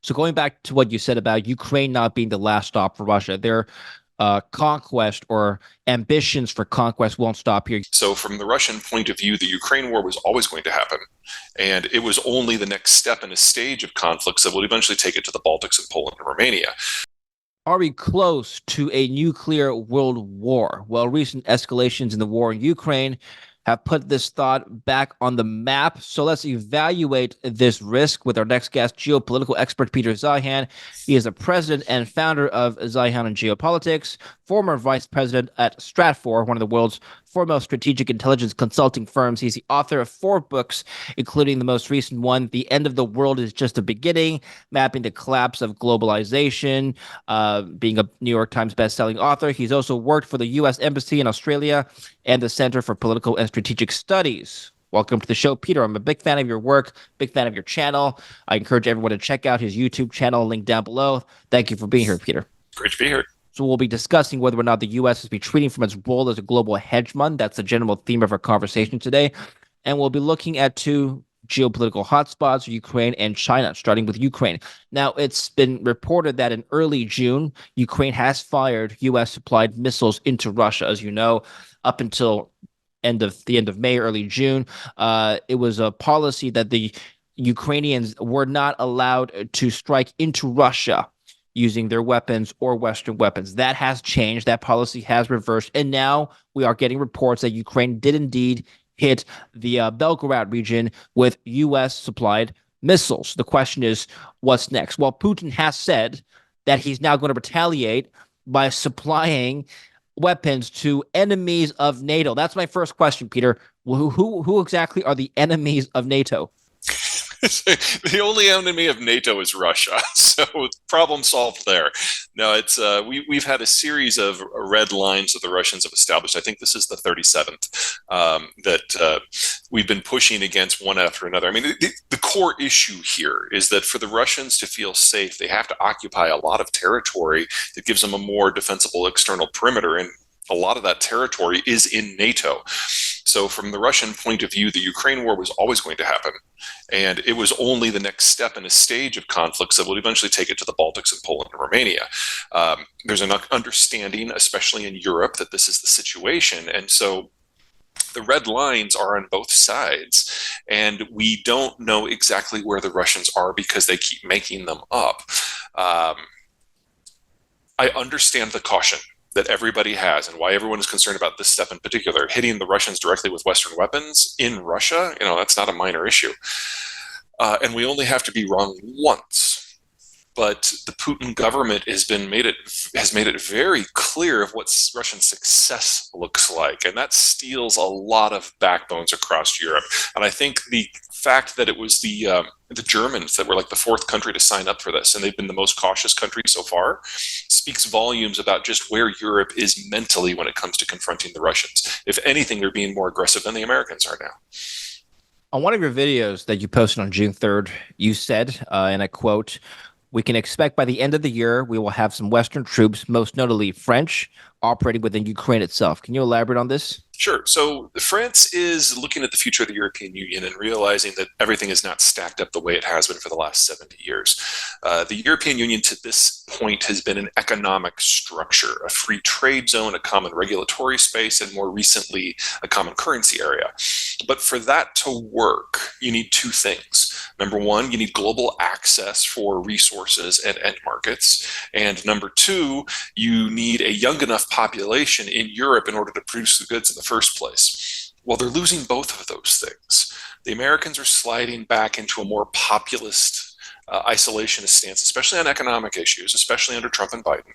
So going back to what you said about Ukraine not being the last stop for Russia, their conquest or ambitions for conquest won't stop here. So, from the Russian point of view, the Ukraine war was always going to happen. And it was only the next step in a stage of conflicts that would eventually take it to the Baltics and Poland and Romania. Are we close to a nuclear world war? Well, recent escalations in the war in Ukraine have put this thought back on the map. So let's evaluate this risk with our next guest, geopolitical expert Peter Zeihan. He is the president and founder of Zeihan and Geopolitics, former vice president at Stratfor, one of the world's foremost strategic intelligence consulting firms. He's the author of 4 books, including the most recent one, The End of the World is Just a Beginning, mapping the collapse of globalization, being a New York Times bestselling author. He's also worked for the U.S. Embassy in Australia and the Center for Political and Strategic Studies. Welcome to the show, Peter. I'm a big fan of your work, big fan of your channel. I encourage everyone to check out his YouTube channel, link down below. Thank you for being here, Peter. Great to be here. So we'll be discussing whether or not the U.S. is retreating from its role as a global hegemon. That's the general theme of our conversation today. And we'll be looking at 2 geopolitical hotspots, Ukraine and China, starting with Ukraine. Now, it's been reported that in early June, Ukraine has fired U.S.-supplied missiles into Russia. As you know, up until the end of May, early June, it was a policy that the Ukrainians were not allowed to strike into Russia using their weapons or Western weapons. That has changed. That policy has reversed. And now we are getting reports that Ukraine did indeed hit the Belgorod region with U.S. supplied missiles. The question is, what's next? Well, Putin has said that he's now going to retaliate by supplying weapons to enemies of NATO. That's my first question, Peter. Who exactly are the enemies of NATO? The only enemy of NATO is Russia, so problem solved there. No, it's we've had a series of red lines that the Russians have established. I think this is the 37th that we've been pushing against one after another. I mean, the core issue here is that for the Russians to feel safe, they have to occupy a lot of territory that gives them a more defensible external perimeter, and a lot of that territory is in NATO. So from the Russian point of view, the Ukraine war was always going to happen. And it was only the next step in a stage of conflicts that would eventually take it to the Baltics and Poland and Romania. There's an understanding, especially in Europe, that this is the situation. And so the red lines are on both sides. And we don't know exactly where the Russians are because they keep making them up. I understand the caution that everybody has and why everyone is concerned about this step in particular. Hitting the Russians directly with Western weapons in Russia, that's not a minor issue. And we only have to be wrong once. But the Putin government has made it very clear of what Russian success looks like, and that steals a lot of backbones across Europe. And I think the fact that it was the Germans that were like the 4th country to sign up for this, and they've been the most cautious country so far, speaks volumes about just where Europe is mentally when it comes to confronting the Russians. If anything, they're being more aggressive than the Americans are now. On one of your videos that you posted on June 3rd, you said, and I quote, "We can expect by the end of the year, we will have some Western troops, most notably French, operating within Ukraine itself." Can you elaborate on this? Sure. So France is looking at the future of the European Union and realizing that everything is not stacked up the way it has been for the last 70 years. The European Union to this point has been an economic structure, a free trade zone, a common regulatory space, and more recently, a common currency area. But for that to work, you need 2 things. Number 1, you need global access for resources and end markets. And number 2, you need a young enough population in Europe in order to produce the goods in the first place. Well, they're losing both of those things. The Americans are sliding back into a more populist isolationist stance, especially on economic issues, especially under Trump and Biden.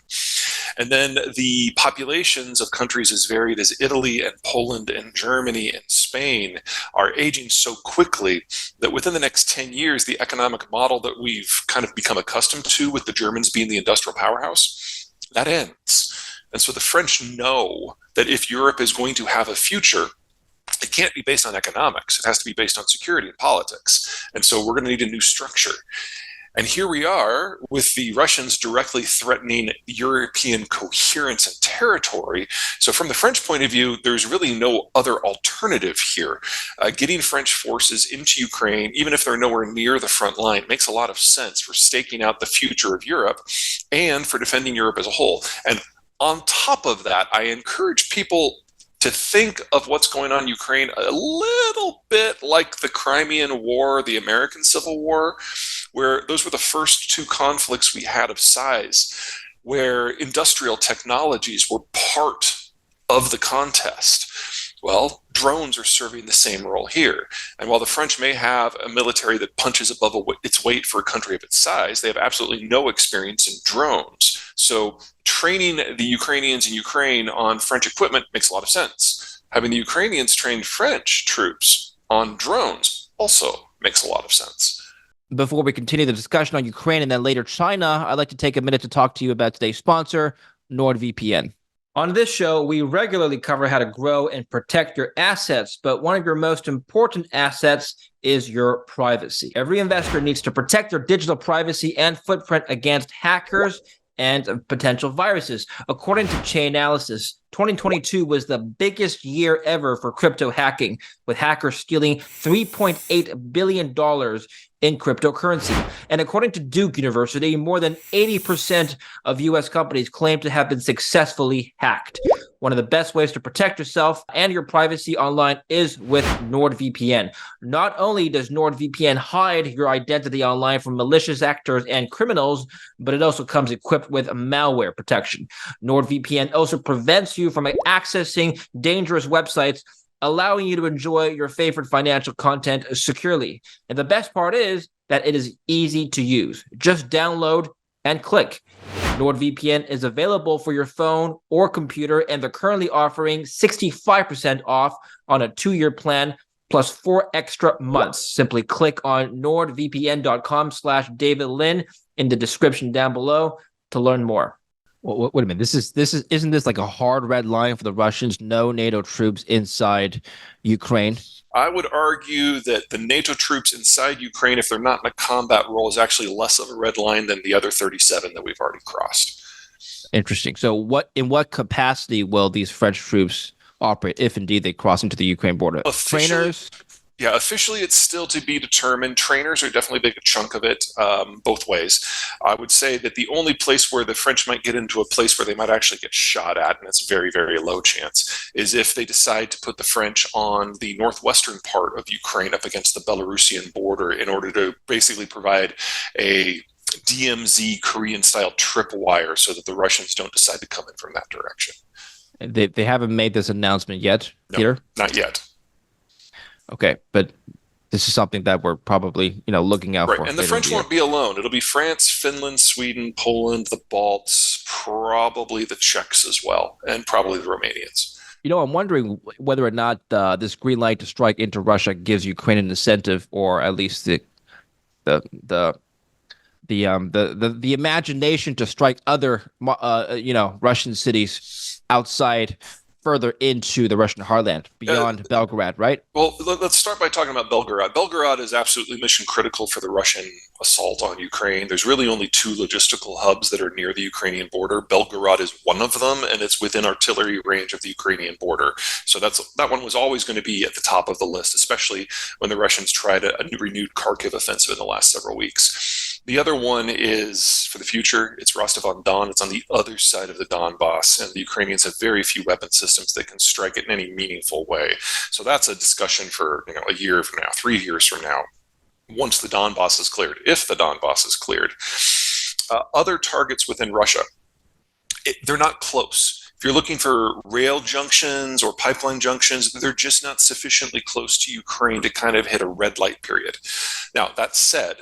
And then the populations of countries as varied as Italy and Poland and Germany and Spain are aging so quickly that within the next 10 years, the economic model that we've kind of become accustomed to, with the Germans being the industrial powerhouse, that ends. And so the French know that if Europe is going to have a future, it can't be based on economics. It has to be based on security and politics. And so we're going to need a new structure. And here we are with the Russians directly threatening European coherence and territory. So from the French point of view, there's really no other alternative here. Getting French forces into Ukraine, even if they're nowhere near the front line, makes a lot of sense for staking out the future of Europe and for defending Europe as a whole. And on top of that, I encourage people to think of what's going on in Ukraine a little bit like the Crimean War, the American Civil War, where those were the first two conflicts we had of size, where industrial technologies were part of the contest. Well, drones are serving the same role here. And while the French may have a military that punches above its weight for a country of its size, they have absolutely no experience in drones. So training the Ukrainians in Ukraine on French equipment makes a lot of sense. Having the Ukrainians train French troops on drones also makes a lot of sense. Before we continue the discussion on Ukraine and then later China, I'd like to take a minute to talk to you about today's sponsor, NordVPN. On this show, we regularly cover how to grow and protect your assets, but one of your most important assets is your privacy. Every investor needs to protect their digital privacy and footprint against hackers and potential viruses. According to Chainalysis, 2022 was the biggest year ever for crypto hacking, with hackers stealing $3.8 billion in cryptocurrency. And according to Duke University, more than 80% of U.S. companies claim to have been successfully hacked. One of the best ways to protect yourself and your privacy online is with NordVPN. Not only does NordVPN hide your identity online from malicious actors and criminals, but it also comes equipped with malware protection. NordVPN also prevents you from accessing dangerous websites, allowing you to enjoy your favorite financial content securely. And the best part is that it is easy to use. Just download and click. NordVPN is available for your phone or computer, and they're currently offering 65% off on a 2-year plan plus 4 extra months. Simply click on nordvpn.com/David Lin in the description down below to learn more. Well, wait a minute. Isn't this like a hard red line for the Russians? No NATO troops inside Ukraine. I would argue that the NATO troops inside Ukraine, if they're not in a combat role, is actually less of a red line than the other 37 that we've already crossed. Interesting. So in what capacity will these French troops operate if indeed they cross into the Ukraine border? Trainers? Yeah, officially it's still to be determined. Trainers are definitely a big chunk of it, both ways. I would say that the only place where the French might get into a place where they might actually get shot at, and it's very, very low chance, is if they decide to put the French on the northwestern part of Ukraine up against the Belarusian border in order to basically provide a DMZ Korean-style tripwire so that the Russians don't decide to come in from that direction. They haven't made this announcement yet, Peter? No, not yet. Okay, but this is something that we're probably, looking out for. And the French won't be alone. It'll be France, Finland, Sweden, Poland, the Balts, probably the Czechs as well, and probably the Romanians. I'm wondering whether or not this green light to strike into Russia gives Ukraine an incentive, or at least the imagination to strike other Russian cities outside, further into the Russian heartland, beyond Belgorod, right? Well, let's start by talking about Belgorod. Belgorod is absolutely mission critical for the Russian assault on Ukraine. There's really only 2 logistical hubs that are near the Ukrainian border. Belgorod is one of them, and it's within artillery range of the Ukrainian border. So that one was always going to be at the top of the list, especially when the Russians tried a renewed Kharkiv offensive in the last several weeks. The other one is for the future. It's Rostov-on-Don. It's on the other side of the Donbass, and the Ukrainians have very few weapon systems that can strike it in any meaningful way. So that's a discussion for a year from now, 3 years from now, once the Donbass is cleared, if the Donbass is cleared. Other targets within Russia, they're not close. If you're looking for rail junctions or pipeline junctions, they're just not sufficiently close to Ukraine to kind of hit a red light period. Now, that said,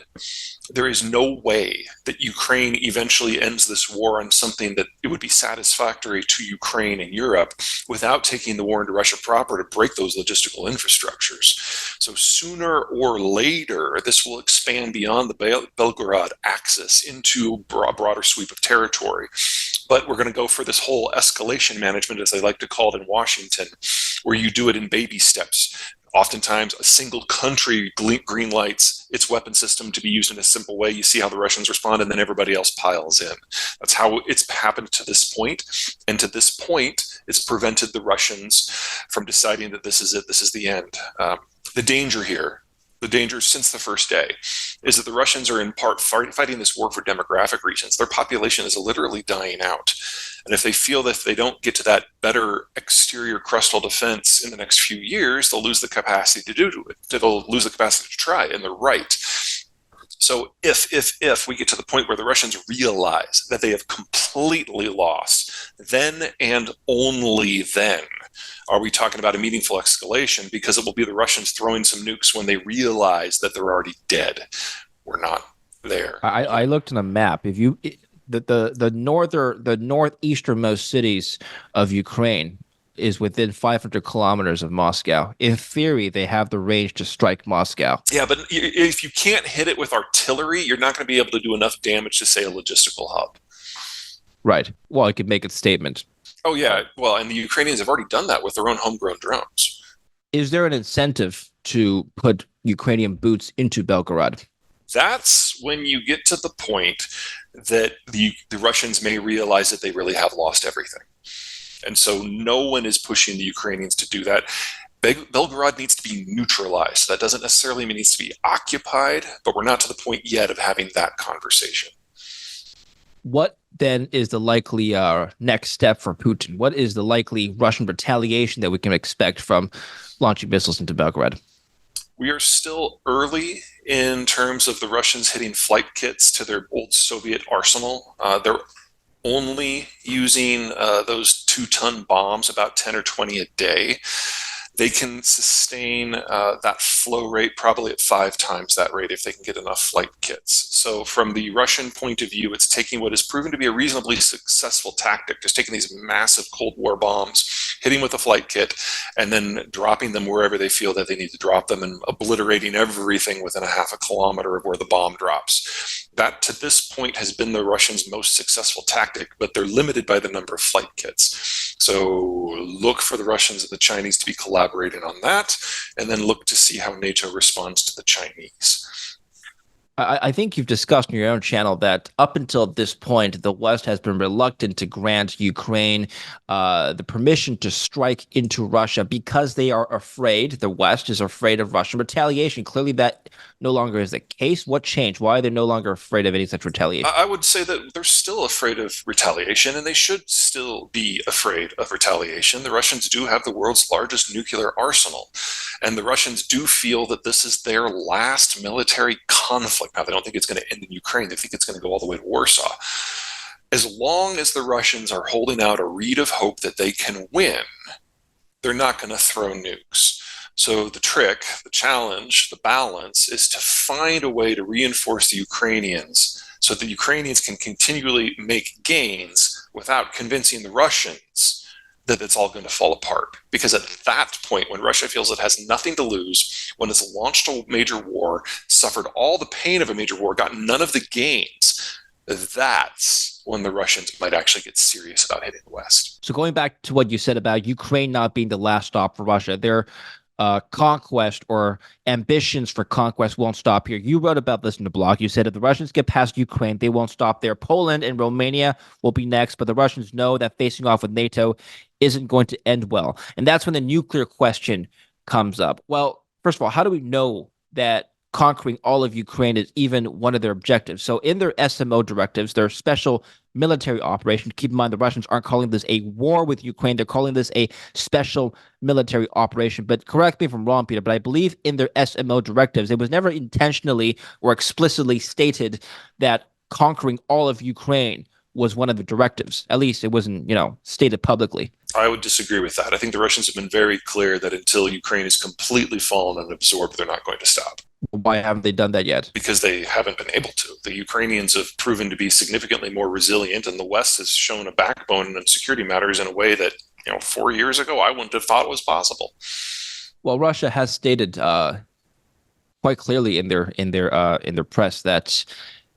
there is no way that Ukraine eventually ends this war on something that it would be satisfactory to Ukraine and Europe without taking the war into Russia proper to break those logistical infrastructures. So sooner or later, this will expand beyond the Belgorod axis into a broader sweep of territory. But we're going to go for this whole escalation management, as they like to call it in Washington, where you do it in baby steps. Oftentimes, a single country green lights its weapon system to be used in a simple way. You see how the Russians respond, and then everybody else piles in. That's how it's happened to this point. And to this point, it's prevented the Russians from deciding that this is it, this is the end. The danger here, the danger since the first day, is that the Russians are in part fighting this war for demographic reasons. Their population is literally dying out. And if they feel that if they don't get to that better exterior crustal defense in the next few years, they'll lose the capacity to do it. They'll lose the capacity to try, and they're right. So if we get to the point where the Russians realize that they have completely lost, then and only then are we talking about a meaningful escalation, because it will be the Russians throwing some nukes when they realize that they're already dead. We're not there. I looked on a map. If you the northeasternmost cities of Ukraine is within 500 kilometers of Moscow. In theory, they have the range to strike Moscow. Yeah, but if you can't hit it with artillery, you're not going to be able to do enough damage to, say, a logistical hub. Right. Well, it could make its statement. Oh, yeah. Well, and the Ukrainians have already done that with their own homegrown drones. Is there an incentive to put Ukrainian boots into Belgorod? That's when you get to the point that the Russians may realize that they really have lost everything. And so no one is pushing the Ukrainians to do that. Belgorod needs to be neutralized. That doesn't necessarily mean it needs to be occupied, but we're not to the point yet of having that conversation. What then is the likely next step for Putin? What is the likely Russian retaliation that we can expect from launching missiles into Belgorod? We are still early in terms of the Russians hitting flight kits to their old Soviet arsenal. They're only using those 2-ton bombs, about 10 or 20 a day. They can sustain that flow rate probably at 5 times that rate if they can get enough flight kits. So from the Russian point of view, it's taking what has proven to be a reasonably successful tactic, just taking these massive Cold War bombs, hitting with a flight kit, and then dropping them wherever they feel that they need to drop them and obliterating everything within a half a kilometer of where the bomb drops. That, to this point, has been the Russians' most successful tactic, but they're limited by the number of flight kits. So look for the Russians and the Chinese to be collaborating on that, and then look to see how NATO responds to the Chinese. I think you've discussed on your own channel that up until this point, the West has been reluctant to grant Ukraine the permission to strike into Russia because they are afraid, the West is afraid of Russian retaliation. Clearly, that no longer is the case. What changed? Why are they no longer afraid of any such retaliation? I would say that they're still afraid of retaliation, and they should still be afraid of retaliation. The Russians do have the world's largest nuclear arsenal, and the Russians do feel that this is their last military conflict. Now, they don't think it's going to end in Ukraine. They think it's going to go all the way to Warsaw. As long as the Russians are holding out a reed of hope that they can win, they're not going to throw nukes. So the trick, the challenge, the balance is to find a way to reinforce the Ukrainians so that the Ukrainians can continually make gains without convincing the Russians that it's all going to fall apart. Because at that point, when Russia feels it has nothing to lose, when it's launched a major war, suffered all the pain of a major war, got none of the gains, that's when the Russians might actually get serious about hitting the West. So going back to what you said about Ukraine not being the last stop for Russia, their conquest or ambitions for conquest won't stop here. You wrote about this in the blog. You said if the Russians get past Ukraine, they won't stop there. Poland and Romania will be next, but the Russians know that facing off with NATO isn't going to end well. And that's when the nuclear question comes up. Well, first of all, how do we know that conquering all of Ukraine is even one of their objectives? So in their SMO directives, their special military operation, keep in mind the Russians aren't calling this a war with Ukraine, they're calling this a special military operation. But correct me if I'm wrong, Peter, but I believe in their SMO directives, it was never intentionally or explicitly stated that conquering all of Ukraine was one of the directives. At least it wasn't, stated publicly. I would disagree with that. I think the Russians have been very clear that until Ukraine is completely fallen and absorbed, they're not going to stop. Why haven't they done that yet? Because they haven't been able to. The Ukrainians have proven to be significantly more resilient, and the West has shown a backbone in security matters in a way that, 4 years ago, I wouldn't have thought was possible. Well, Russia has stated quite clearly in their press that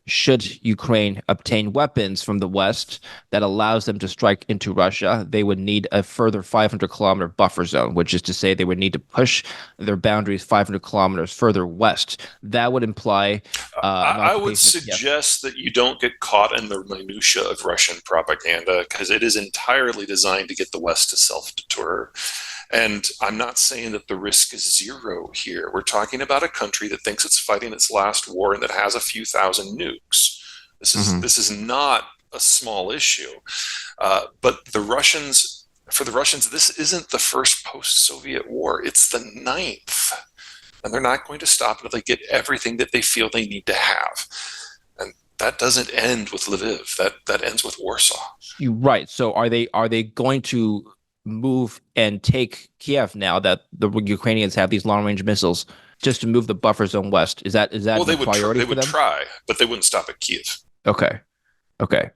should Ukraine obtain weapons from the West that allows them to strike into Russia, they would need a further 500-kilometer buffer zone, which is to say they would need to push their boundaries 500 kilometers further west. That would imply an I would occupation of Kiev. suggest that you don't get caught in the minutia of Russian propaganda because it is entirely designed to get the West to self-deter. And I'm not saying that the risk is zero here. We're talking about a country that thinks it's fighting its last war and that has a few thousand nukes. This is not a small issue. But for the Russians, this isn't the first post-Soviet war. It's the ninth. And they're not going to stop until they get everything that they feel they need to have. And that doesn't end with Lviv. That ends with Warsaw. You're right. So are they going to move and take Kiev now that the Ukrainians have these long-range missiles, just to move the buffer zone west? Is that well, the priority they for would them? try, but they wouldn't stop at Kiev. Okay.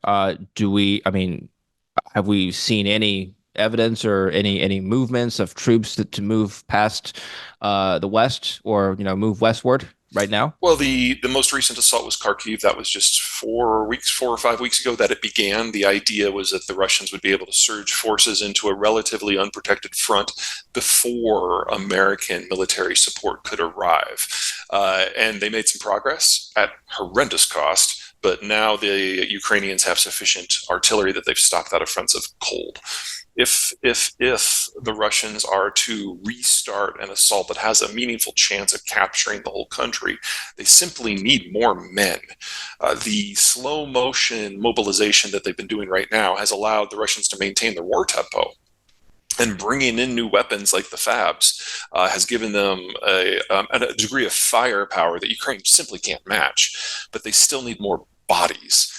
Have we seen any evidence or any movements of troops to move past the west, or move westward right now? Well, the most recent assault was Kharkiv. That was just 4 or 5 weeks ago that it began. The idea was that the Russians would be able to surge forces into a relatively unprotected front before American military support could arrive. And they made some progress at horrendous cost. But now the Ukrainians have sufficient artillery that they've stopped that offensive cold. If the Russians are to restart an assault that has a meaningful chance of capturing the whole country, they simply need more men. The slow motion mobilization that they've been doing right now has allowed the Russians to maintain their war tempo. And bringing in new weapons like the FABs has given them a degree of firepower that Ukraine simply can't match. But they still need more bodies.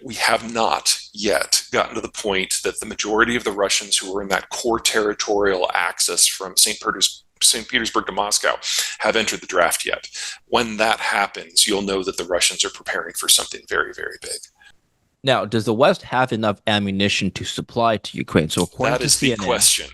We have not yet gotten to the point that the majority of the Russians who are in that core territorial axis from St. Petersburg to Moscow have entered the draft yet. When that happens, you'll know that the Russians are preparing for something very, very big. Now, does the West have enough ammunition to supply to Ukraine? So according that to is CNN, the question.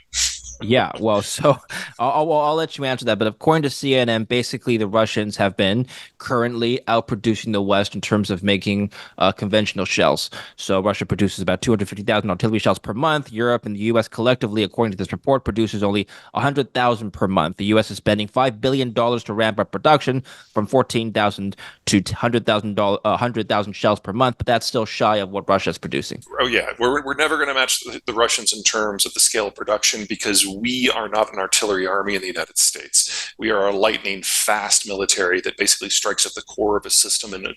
Yeah, well, so I'll let you answer that. But according to CNN, basically the Russians have been currently outproducing the West in terms of making conventional shells. So Russia produces about 250,000 artillery shells per month. Europe and the U.S. collectively, according to this report, produces only 100,000 per month. The U.S. is spending $5 billion to ramp up production from 14,000 to 100,000 shells per month, but that's still shy of what Russia is producing. Oh, yeah. We're never going to match the Russians in terms of the scale of production because we are not an artillery army in the United States. We are a lightning fast military that basically strikes at the core of a system and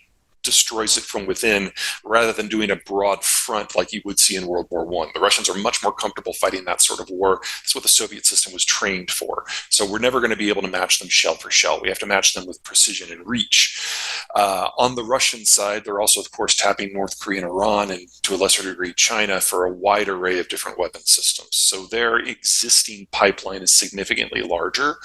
destroys it from within rather than doing a broad front like you would see in World War I. The Russians are much more comfortable fighting that sort of war. That's what the Soviet system was trained for. So we're never going to be able to match them shell for shell. We have to match them with precision and reach. On the Russian side, they're also, of course, tapping North Korea and Iran and to a lesser degree China for a wide array of different weapon systems. So their existing pipeline is significantly larger.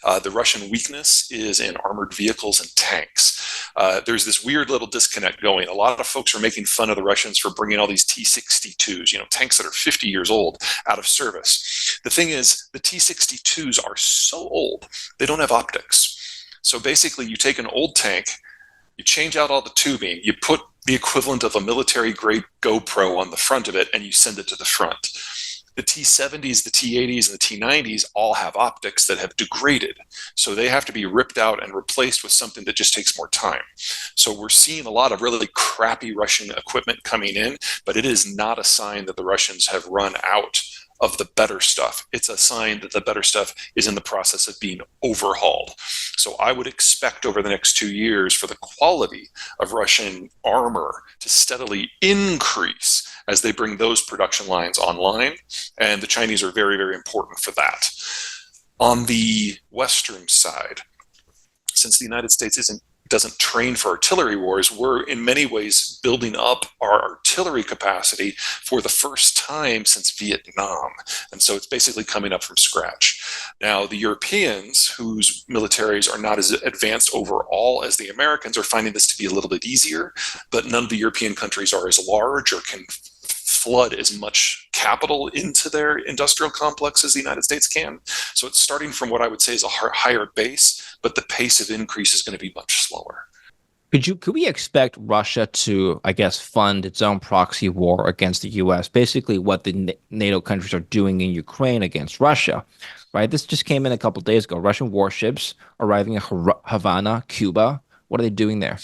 The Russian weakness is in armored vehicles and tanks. There's this weird little disconnect going. A lot of folks are making fun of the Russians for bringing all these T-62s, tanks that are 50 years old, out of service. The thing is, the T-62s are so old, they don't have optics. So basically, you take an old tank, you change out all the tubing, you put the equivalent of a military-grade GoPro on the front of it, and you send it to the front. The T-70s, the T-80s, and the T-90s all have optics that have degraded. So they have to be ripped out and replaced with something that just takes more time. So we're seeing a lot of really crappy Russian equipment coming in, but it is not a sign that the Russians have run out of the better stuff. It's a sign that the better stuff is in the process of being overhauled. So I would expect over the next 2 years for the quality of Russian armor to steadily increase as they bring those production lines online. And the Chinese are very, very important for that. On the Western side, since the United States doesn't train for artillery wars, we're in many ways building up our artillery capacity for the first time since Vietnam. And so it's basically coming up from scratch. Now, the Europeans, whose militaries are not as advanced overall as the Americans, are finding this to be a little bit easier, but none of the European countries are as large or can flood as much capital into their industrial complex as the United States can. So it's starting from what I would say is a higher base, but the pace of increase is going to be much slower. Could we expect Russia to, I guess, fund its own proxy war against the US? Basically, what the NATO countries are doing in Ukraine against Russia, right? This just came in a couple of days ago. Russian warships arriving in Havana, Cuba. What are they doing there?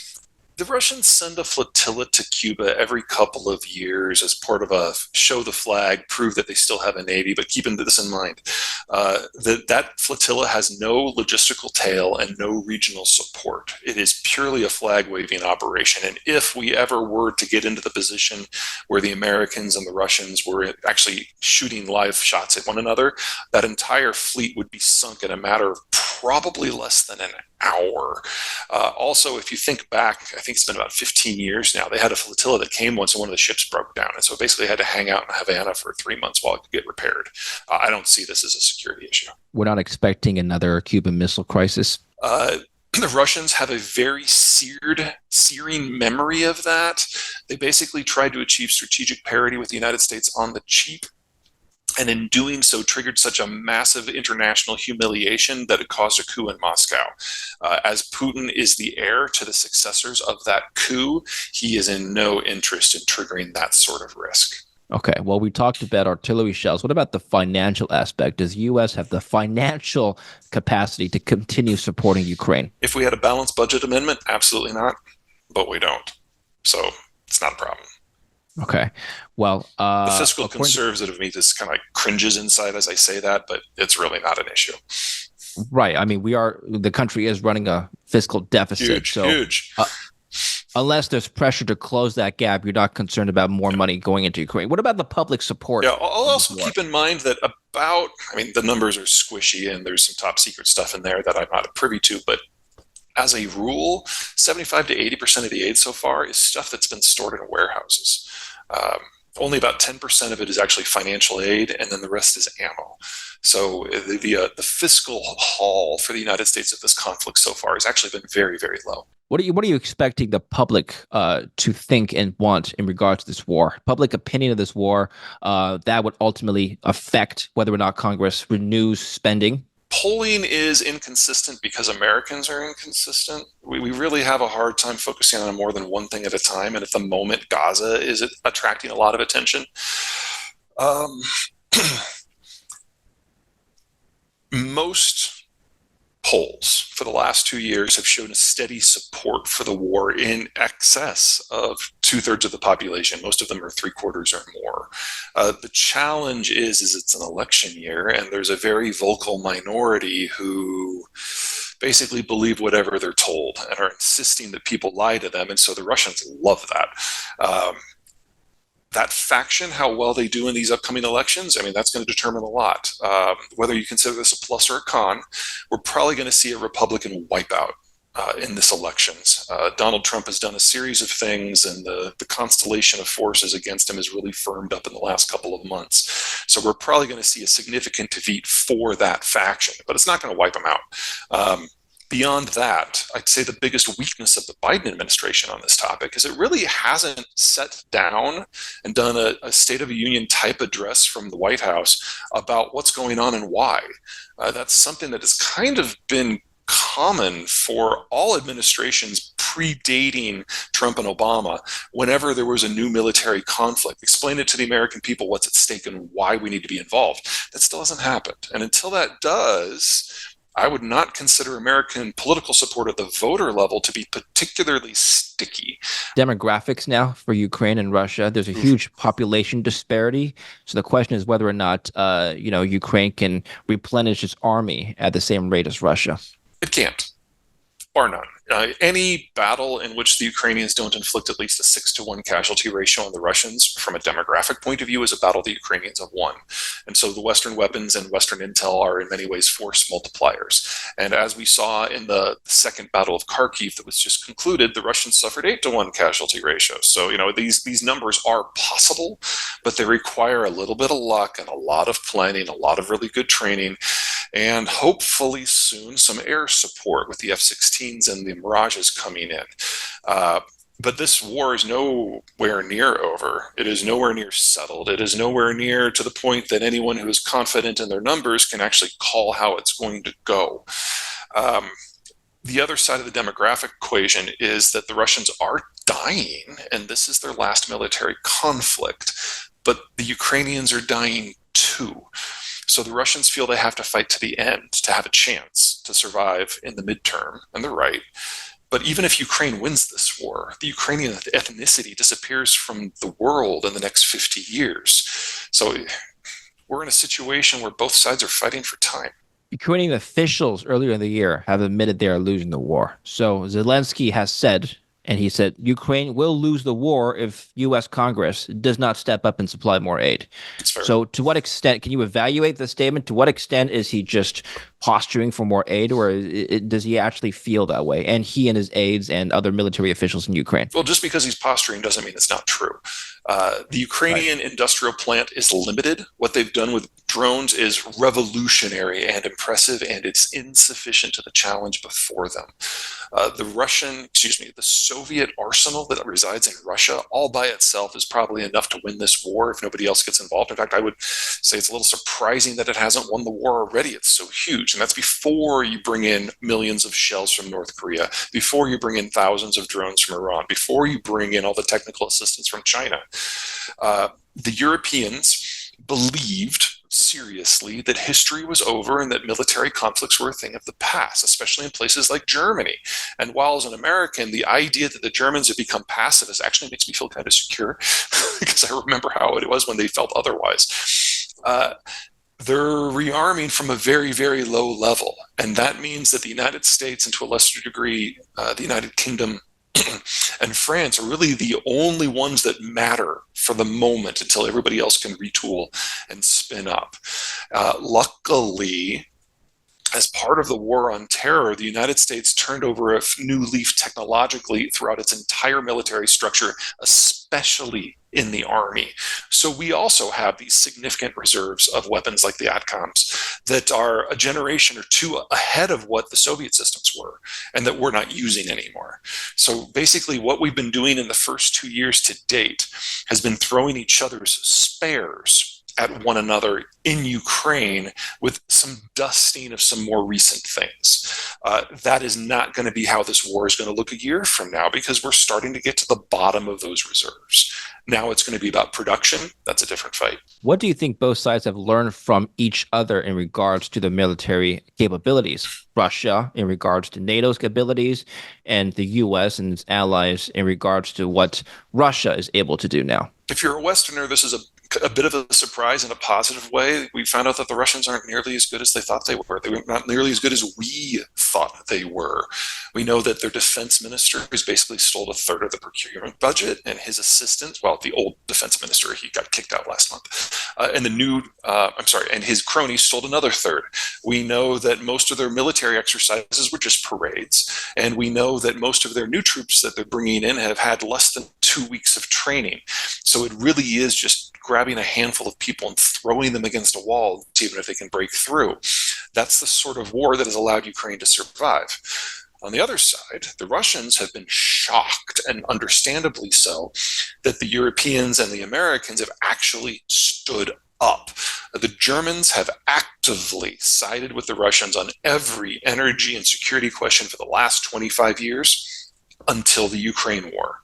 The Russians send a flotilla to Cuba every couple of years as part of a show the flag, prove that they still have a navy. But keeping this in mind, that flotilla has no logistical tail and no regional support. It is purely a flag waving operation. And if we ever were to get into the position where the Americans and the Russians were actually shooting live shots at one another, that entire fleet would be sunk in a matter of probably less than an hour. Also, if you think back, I think it's been about 15 years now, they had a flotilla that came once and one of the ships broke down. And so basically had to hang out in Havana for 3 months while it could get repaired. I don't see this as a security issue. We're not expecting another Cuban Missile Crisis. The Russians have a very searing memory of that. They basically tried to achieve strategic parity with the United States on the cheap, and in doing so triggered such a massive international humiliation that it caused a coup in Moscow. As Putin is the heir to the successors of that coup, he is in no interest in triggering that sort of risk. Okay, well, we talked about artillery shells. What about the financial aspect? Does the U.S. have the financial capacity to continue supporting Ukraine? If we had a balanced budget amendment, absolutely not, but we don't. So it's not a problem. Okay. Well, the fiscal conservative of me just kind of like cringes inside as I say that, but it's really not an issue. Right. I mean, the country is running a fiscal deficit. Huge. Unless there's pressure to close that gap, you're not concerned about more money going into Ukraine. What about the public support? Yeah, I'll also keep in mind that the numbers are squishy and there's some top secret stuff in there that I'm not privy to, but as a rule, 75 to 80% of the aid so far is stuff that's been stored in warehouses. Only about 10% of it is actually financial aid, and then the rest is ammo. So the fiscal haul for the United States of this conflict so far has actually been very, very low. What are you expecting the public to think and want in regards to this war? Public opinion of this war that would ultimately affect whether or not Congress renews spending. Polling is inconsistent because Americans are inconsistent. We really have a hard time focusing on more than one thing at a time. And at the moment, Gaza is attracting a lot of attention. Most polls for the last 2 years have shown a steady support for the war in excess of 2/3 of the population. Most of them are 3/4 or more. The challenge is it's an election year, and there's a very vocal minority who basically believe whatever they're told and are insisting that people lie to them. And so the Russians love that. That faction, how well they do in these upcoming elections, I mean, that's going to determine a lot. Whether you consider this a plus or a con, we're probably going to see a Republican wipeout in this elections. Donald Trump has done a series of things, and the constellation of forces against him has really firmed up in the last couple of months. So we're probably going to see a significant defeat for that faction, but it's not going to wipe them out. Beyond that, I'd say the biggest weakness of the Biden administration on this topic is it really hasn't sat down and done a State of the Union type address from the White House about what's going on and why. That's something that has kind of been common for all administrations predating Trump and Obama. Whenever there was a new military conflict, explain it to the American people what's at stake and why we need to be involved. That still hasn't happened. And until that does, I would not consider American political support at the voter level to be particularly sticky. Demographics now for Ukraine and Russia, there's a huge population disparity. So the question is whether or not, Ukraine can replenish its army at the same rate as Russia. It can't, bar none. Any battle in which the Ukrainians don't inflict at least a 6-to-1 casualty ratio on the Russians, from a demographic point of view, is a battle the Ukrainians have won. And so the Western weapons and Western intel are in many ways force multipliers. And as we saw in the second battle of Kharkiv that was just concluded, the Russians suffered 8-to-1 casualty ratios. So, these numbers are possible, but they require a little bit of luck and a lot of planning, a lot of really good training, and hopefully soon some air support with the F-16s and the Mirages coming in. But this war is nowhere near over. It is nowhere near settled. It is nowhere near to the point that anyone who is confident in their numbers can actually call how it's going to go. The other side of the demographic equation is that the Russians are dying, and this is their last military conflict, but the Ukrainians are dying too. So the Russians feel they have to fight to the end to have a chance to survive in the midterm, and they're right. But even if Ukraine wins this war, the Ukrainian ethnicity disappears from the world in the next 50 years. So we're in a situation where both sides are fighting for time. Ukrainian officials earlier in the year have admitted they are losing the war. So Zelensky has said, and he said, Ukraine will lose the war if U.S. Congress does not step up and supply more aid. It's fair. So to what extent can you evaluate the statement? To what extent is he just posturing for more aid, or does he actually feel that way? And he and his aides and other military officials in Ukraine. Well, just because he's posturing doesn't mean it's not true. The Ukrainian industrial plant is limited. What they've done with drones is revolutionary and impressive, and it's insufficient to the challenge before them. The Soviet arsenal that resides in Russia all by itself is probably enough to win this war if nobody else gets involved. In fact, I would say it's a little surprising that it hasn't won the war already. It's so huge. And that's before you bring in millions of shells from North Korea, before you bring in thousands of drones from Iran, before you bring in all the technical assistance from China. The Europeans believed seriously that history was over and that military conflicts were a thing of the past, especially in places like Germany. And while as an American, the idea that the Germans have become pacifist actually makes me feel kind of secure because I remember how it was when they felt otherwise. They're rearming from a very, very low level. And that means that the United States, and to a lesser degree, the United Kingdom and France, are really the only ones that matter for the moment until everybody else can retool and spin up. Luckily, as part of the war on terror, the United States turned over a new leaf technologically throughout its entire military structure, especially in the army. So we also have these significant reserves of weapons like the ATACMS that are a generation or two ahead of what the Soviet systems were and that we're not using anymore. So basically what we've been doing in the first 2 years to date has been throwing each other's spares at one another in Ukraine with some dusting of some more recent things. That is not going to be how this war is going to look a year from now because we're starting to get to the bottom of those reserves. Now it's going to be about production. That's a different fight. What do you think both sides have learned from each other in regards to the military capabilities? Russia in regards to NATO's capabilities, and the U.S. and its allies in regards to what Russia is able to do now. If you're a Westerner, this is a bit of a surprise in a positive way. We found out that the Russians aren't nearly as good as they thought they were. They were not nearly as good as we thought they were. We know that their defense minister has basically stole a third of the procurement budget, and his assistant, well, the old defense minister, he got kicked out last month, and his cronies stole another third. We know that most of their military exercises were just parades, and we know that most of their new troops that they're bringing in have had less than 2 weeks of training. So it really is just grabbing a handful of people and throwing them against a wall, even if they can break through. That's the sort of war that has allowed Ukraine to survive. On the other side, the Russians have been shocked, and understandably so, that the Europeans and the Americans have actually stood up. The Germans have actively sided with the Russians on every energy and security question for the last 25 years until the Ukraine war.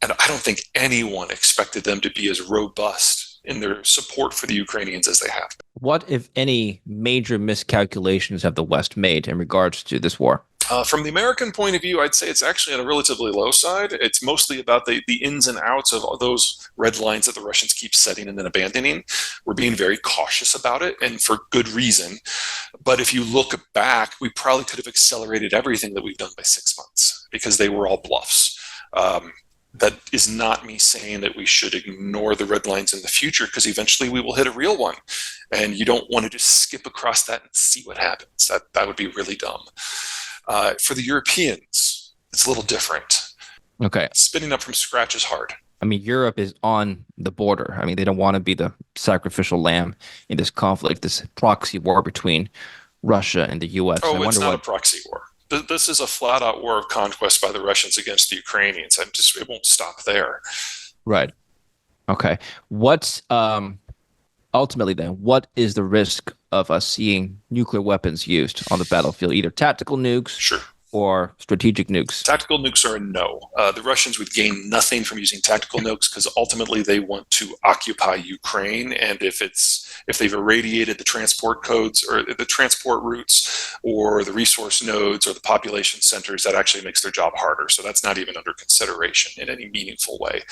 And I don't think anyone expected them to be as robust in their support for the Ukrainians as they have. What, if any, major miscalculations have the West made in regards to this war? From the American point of view, I'd say it's actually on a relatively low side. It's mostly about the ins and outs of those red lines that the Russians keep setting and then abandoning. We're being very cautious about it, and for good reason. But if you look back, we probably could have accelerated everything that we've done by 6 months because they were all bluffs. That is not me saying that we should ignore the red lines in the future, because eventually we will hit a real one. And you don't want to just skip across that and see what happens. That would be really dumb. For the Europeans, it's a little different. Okay. Spinning up from scratch is hard. I mean, Europe is on the border. I mean, they don't want to be the sacrificial lamb in this conflict, this proxy war between Russia and the U.S. Oh, it's not a proxy war. This is a flat-out war of conquest by the Russians against the Ukrainians. It won't stop there. Right. Okay. What's ultimately then? What is the risk of us seeing nuclear weapons used on the battlefield? Either tactical nukes, sure, or strategic nukes? Tactical nukes are a no. The Russians would gain nothing from using tactical nukes because ultimately they want to occupy Ukraine, and if they've irradiated the transport codes or the transport routes or the resource nodes or the population centers, that actually makes their job harder. So that's not even under consideration in any meaningful way.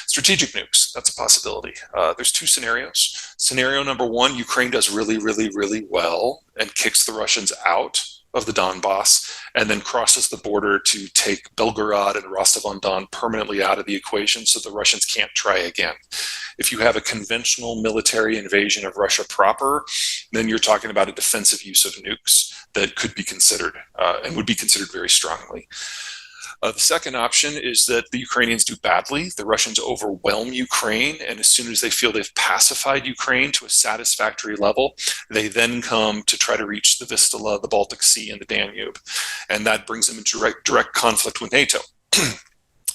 Strategic nukes, that's a possibility. There's two scenarios. Scenario number one, Ukraine does really, really, really well and kicks the Russians out of the Donbass, and then crosses the border to take Belgorod and Rostov-on-Don permanently out of the equation so the Russians can't try again. If you have a conventional military invasion of Russia proper, then you're talking about a defensive use of nukes that could be considered and would be considered very strongly. The second option is that the Ukrainians do badly. The Russians overwhelm Ukraine, and as soon as they feel they've pacified Ukraine to a satisfactory level, they then come to try to reach the Vistula, the Baltic Sea, and the Danube. And that brings them into direct conflict with NATO.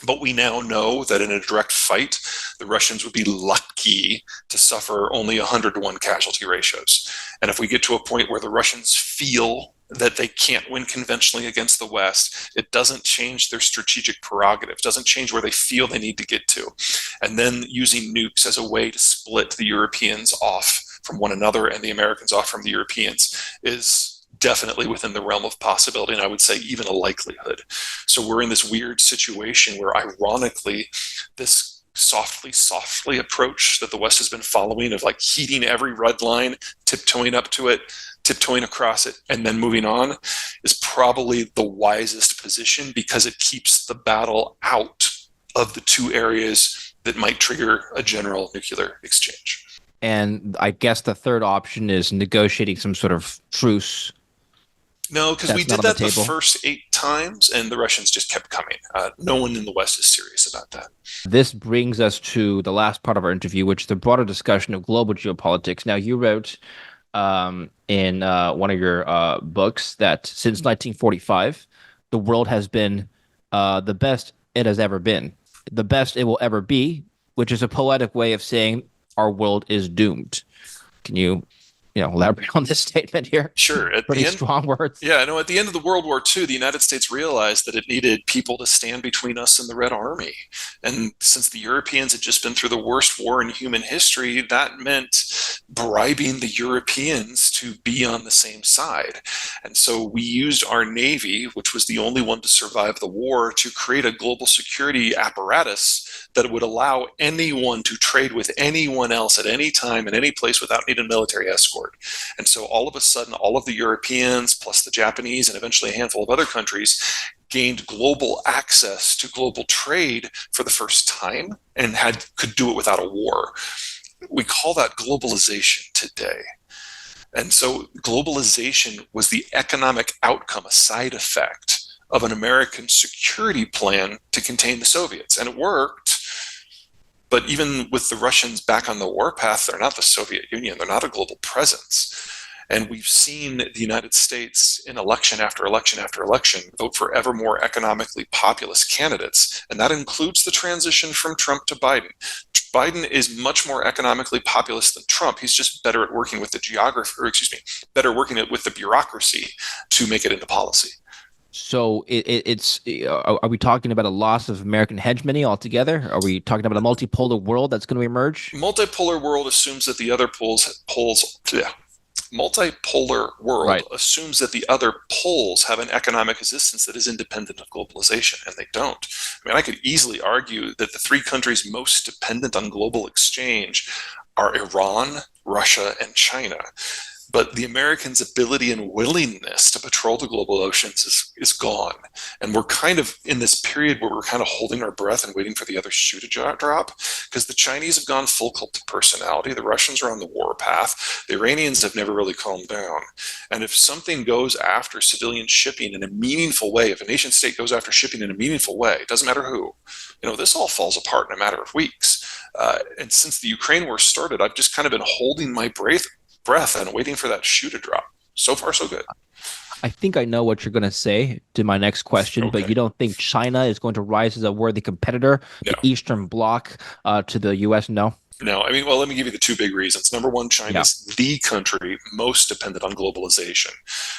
But we now know that in a direct fight, the Russians would be lucky to suffer only 100-to-1 casualty ratios. And if we get to a point where the Russians feel that they can't win conventionally against the West, it doesn't change their strategic prerogative, doesn't change where they feel they need to get to. And then using nukes as a way to split the Europeans off from one another and the Americans off from the Europeans is definitely within the realm of possibility, and I would say even a likelihood. So we're in this weird situation where, ironically, this softly approach that the West has been following of like heeding every red line, tiptoeing up to it, tiptoeing across it, and then moving on is probably the wisest position because it keeps the battle out of the two areas that might trigger a general nuclear exchange. And I guess the third option is negotiating some sort of truce. No, because we did that the first 8 times, and the Russians just kept coming. No one in the West is serious about that. This brings us to the last part of our interview, which is the broader discussion of global geopolitics. Now, you wrote in one of your books that since 1945, the world has been the best it has ever been, the best it will ever be, which is a poetic way of saying our world is doomed. Can you elaborate on this statement here? Sure. Pretty strong words. Yeah, no, at the end of the World War II, the United States realized that it needed people to stand between us and the Red Army. And since the Europeans had just been through the worst war in human history, that meant bribing the Europeans to be on the same side. And so we used our Navy, which was the only one to survive the war, to create a global security apparatus that would allow anyone to trade with anyone else at any time in any place without needing a military escort. And so all of a sudden, all of the Europeans, plus the Japanese, and eventually a handful of other countries, gained global access to global trade for the first time and could do it without a war. We call that globalization today. And so globalization was the economic outcome, a side effect of an American security plan to contain the Soviets. And it worked. But even with the Russians back on the warpath, they're not the Soviet Union. They're not a global presence. And we've seen the United States in election after election after election vote for ever more economically populous candidates. And that includes the transition from Trump to Biden. Biden is much more economically populous than Trump. He's just better at working with the better working with the bureaucracy to make it into policy. So are we talking about a loss of American hegemony altogether? Are we talking about a multipolar world that's going to emerge? Multipolar world assumes that the other multipolar world assumes that the other poles have an economic existence that is independent of globalization, and they don't. I mean, I could easily argue that the 3 countries most dependent on global exchange are Iran, Russia, and China. But the Americans' ability and willingness to patrol the global oceans is gone. And we're kind of in this period where we're kind of holding our breath and waiting for the other shoe to drop, because the Chinese have gone full cult of personality. The Russians are on the warpath. The Iranians have never really calmed down. And if something goes after civilian shipping in a meaningful way, if a nation state goes after shipping in a meaningful way, it doesn't matter who, this all falls apart in a matter of weeks. And since the Ukraine war started, I've just kind of been holding my breath and waiting for that shoe to drop. So far, so good. I think I know what you're going to say to my next question, but you don't think China is going to rise as a worthy competitor, the Eastern Bloc, to the U.S.? No? No. I mean, well, let me give you the 2 big reasons. Number one, China is the country most dependent on globalization.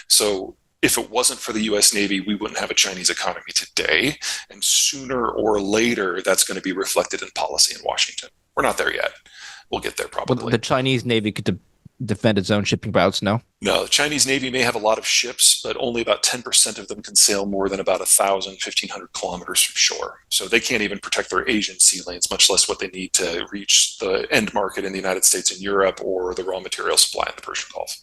So if it wasn't for the US Navy, we wouldn't have a Chinese economy today. And sooner or later, that's going to be reflected in policy in Washington. We're not there yet. We'll get there Well, probably. the Chinese Navy could defend its own shipping routes, no? No, the Chinese Navy may have a lot of ships, but only about 10% of them can sail more than about 1,000, 1,500 kilometers from shore. So they can't even protect their Asian sea lanes, much less what they need to reach the end market in the United States and Europe or the raw material supply in the Persian Gulf.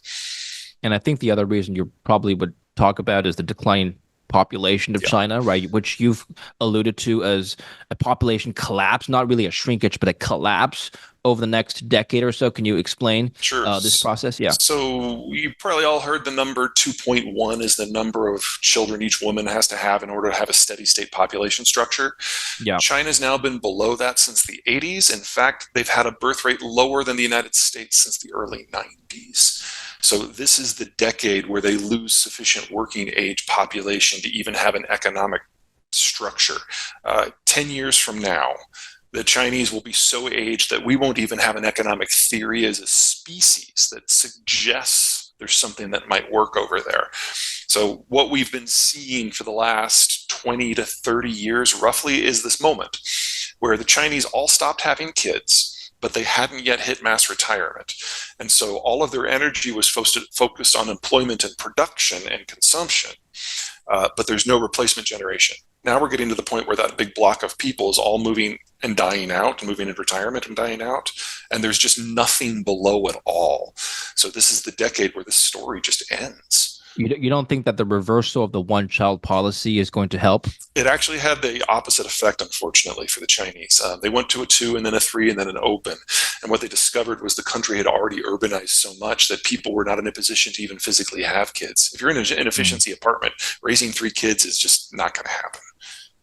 And I think the other reason you probably would talk about is the declining population of Yeah. China, right? Which you've alluded to as a population collapse, not really a shrinkage, but a collapse over the next decade or so. Can you explain Sure. this process? Yeah. So you probably all heard the number 2.1 is the number of children each woman has to have in order to have a steady state population structure. Yeah. China's now been below that since the 80s. In fact, they've had a birth rate lower than the United States since the early 90s. So this is the decade where they lose sufficient working age population to even have an economic structure. 10 years from now, the Chinese will be so aged that we won't even have an economic theory as a species that suggests there's something that might work over there. So what we've been seeing for the last 20 to 30 years roughly is this moment where the Chinese all stopped having kids, but they hadn't yet hit mass retirement. And so all of their energy was focused on employment and production and consumption, but there's no replacement generation. Now we're getting to the point where that big block of people is all moving and dying out, moving in retirement and dying out, and there's just nothing below at all. So this is the decade where this story just ends. You don't think that the reversal of the one-child policy is going to help? It actually had the opposite effect, unfortunately, for the Chinese. They went to a 2 and then a 3 and then an open. And what they discovered was the country had already urbanized so much that people were not in a position to even physically have kids. If you're in an inefficiency apartment, raising 3 kids is just not going to happen.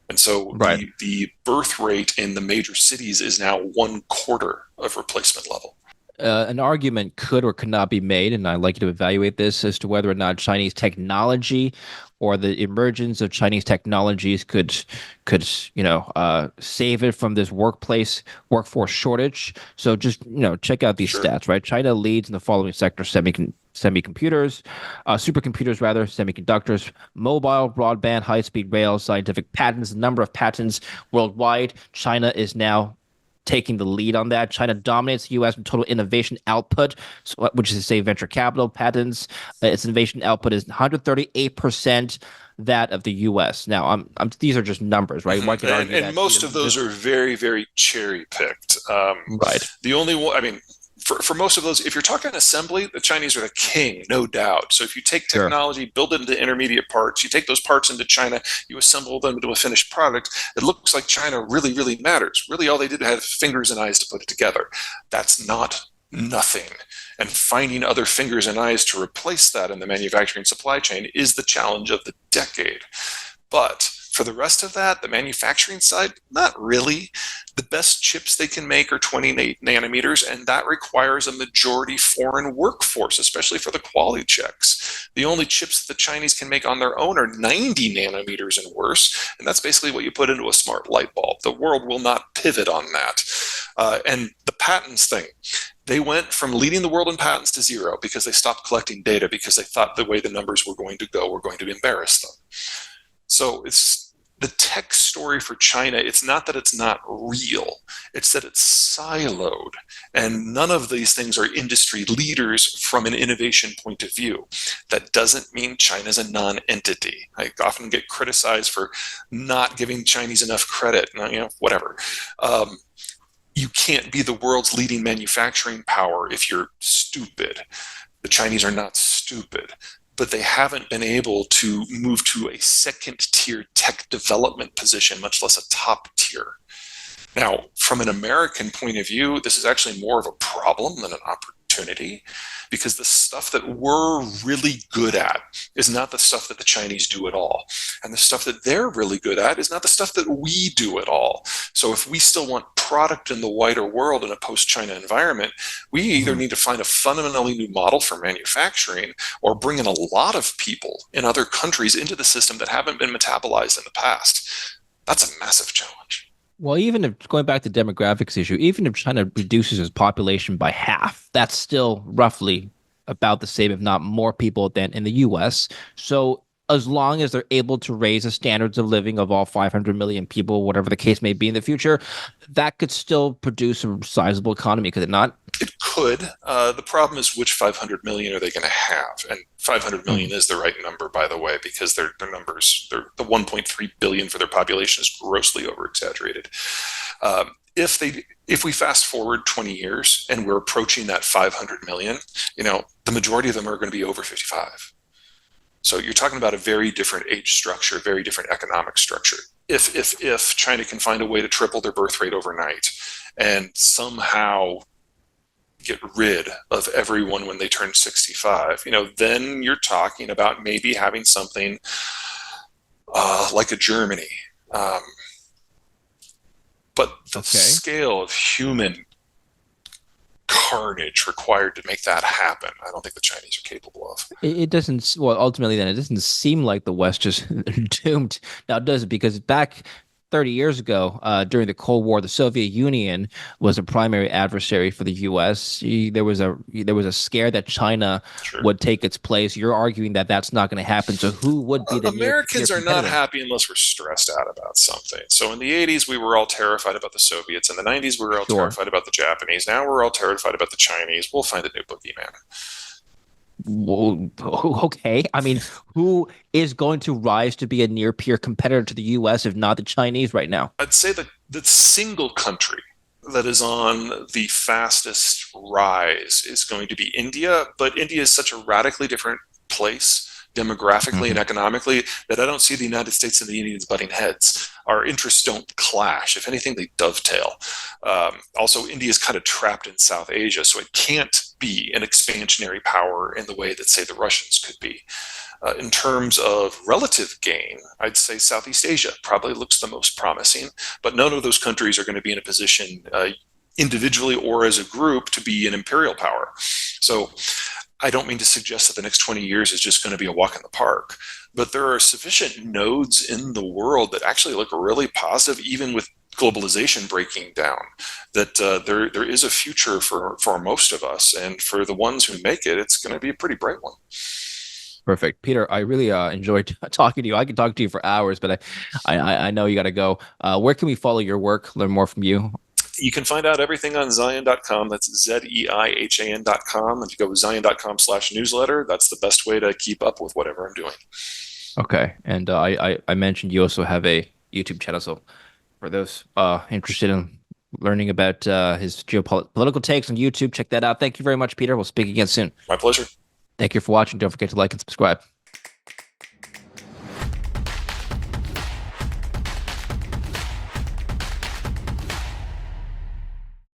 And so Right. the birth rate in the major cities is now 1/4 of replacement level. An argument could or could not be made, and I'd like you to evaluate this as to whether or not Chinese technology or the emergence of Chinese technologies could save it from this workforce shortage. So just check out these Sure. stats, right? China leads in the following sectors: semicomputers, supercomputers rather, semiconductors, mobile, broadband, high-speed rail, scientific patents, the number of patents worldwide. China is now taking the lead on that. China dominates the U.S. in total innovation output, which is to say venture capital patents. Its innovation output is 138% that of the U.S. Now, these are just numbers, right? One could argue And that, most of those are very, very cherry picked. right. The only one, I mean, for most of those, if you're talking assembly, the Chinese are the king, no doubt. So if you take Sure. technology, build it into intermediate parts, you take those parts into China, you assemble them into a finished product, it looks like China really, really matters. Really, all they did was have fingers and eyes to put it together. That's not nothing. And finding other fingers and eyes to replace that in the manufacturing supply chain is the challenge of the decade. But for the rest of that, the manufacturing side, not really. The best chips they can make are 28 nanometers, and that requires a majority foreign workforce, especially for the quality checks. The only chips that the Chinese can make on their own are 90 nanometers and worse, and that's basically what you put into a smart light bulb. The world will not pivot on that. And the patents thing, they went from leading the world in patents to zero because they stopped collecting data because they thought the way the numbers were going to go were going to embarrass them. So it's the tech story for China. It's not that it's not real. It's that it's siloed. And none of these things are industry leaders from an innovation point of view. That doesn't mean China's a non-entity. I often get criticized for not giving Chinese enough credit, whatever. You can't be the world's leading manufacturing power if you're stupid. The Chinese are not stupid, but they haven't been able to move to a second-tier tech development position, much less a top tier. Now, from an American point of view, this is actually more of a problem than an opportunity, because the stuff that we're really good at is not the stuff that the Chinese do at all. And the stuff that they're really good at is not the stuff that we do at all. So if we still want product in the wider world in a post-China environment, we either need to find a fundamentally new model for manufacturing or bring in a lot of people in other countries into the system that haven't been metabolized in the past. That's a massive challenge. Well, even if going back to the demographics issue, even if China reduces its population by half, that's still roughly about the same, if not more people than in the U.S. So as long as they're able to raise the standards of living of all 500 million people, whatever the case may be in the future, that could still produce a sizable economy, could it not? It could. The problem is which 500 million are they going to have? And 500 million Mm. is the right number, by the way, because their numbers, the 1.3 billion for their population is grossly over exaggerated. If we fast forward 20 years and we're approaching that 500 million, the majority of them are going to be over 55. So you're talking about a very different age structure, very different economic structure. If China can find a way to triple their birth rate overnight and somehow get rid of everyone when they turn 65, then you're talking about maybe having something like a Germany. But the Okay. scale of human carnage required to make that happen, I don't think the Chinese are capable of. It doesn't, well, ultimately, then it doesn't seem like the West is doomed. Now, does it? Because back 30 years ago, during the Cold War, the Soviet Union was a primary adversary for the U.S. There was a scare that China Sure. would take its place. You're arguing that that's not going to happen. So who would be the near peer Americans are not competitor? happy unless we're stressed out about something. So in the 80s, we were all terrified about the Soviets. In the 90s, we were all Sure. terrified about the Japanese. Now we're all terrified about the Chinese. We'll find a new boogeyman. Well, okay. I mean, who is going to rise to be a near peer competitor to the U.S. if not the Chinese right now? I'd say that the single country that is on the fastest rise is going to be India, but India is such a radically different place demographically and Mhm. economically that I don't see the United States and the Indians butting heads. Our interests don't clash. If anything, they dovetail. Also, India is kind of trapped in South Asia, so it can't be an expansionary power in the way that, say, the Russians could be. In terms of relative gain, I'd say Southeast Asia probably looks the most promising, but none of those countries are going to be in a position individually or as a group to be an imperial power. So I don't mean to suggest that the next 20 years is just going to be a walk in the park, but there are sufficient nodes in the world that actually look really positive, even with globalization breaking down, that there is a future for most of us. And for the ones who make it, it's going to be a pretty bright one. Perfect. Peter, I really enjoyed talking to you. I could talk to you for hours, but I know you got to go. Where can we follow your work, learn more from you? You can find out everything on Zeihan.com. That's Zeihan.com. If you go to Zeihan.com/newsletter, that's the best way to keep up with whatever I'm doing. Okay. And I mentioned you also have a YouTube channel. So for those interested in learning about his geopolitical takes on YouTube, check that out. Thank you very much, Peter. We'll speak again soon. My pleasure. Thank you for watching. Don't forget to like and subscribe.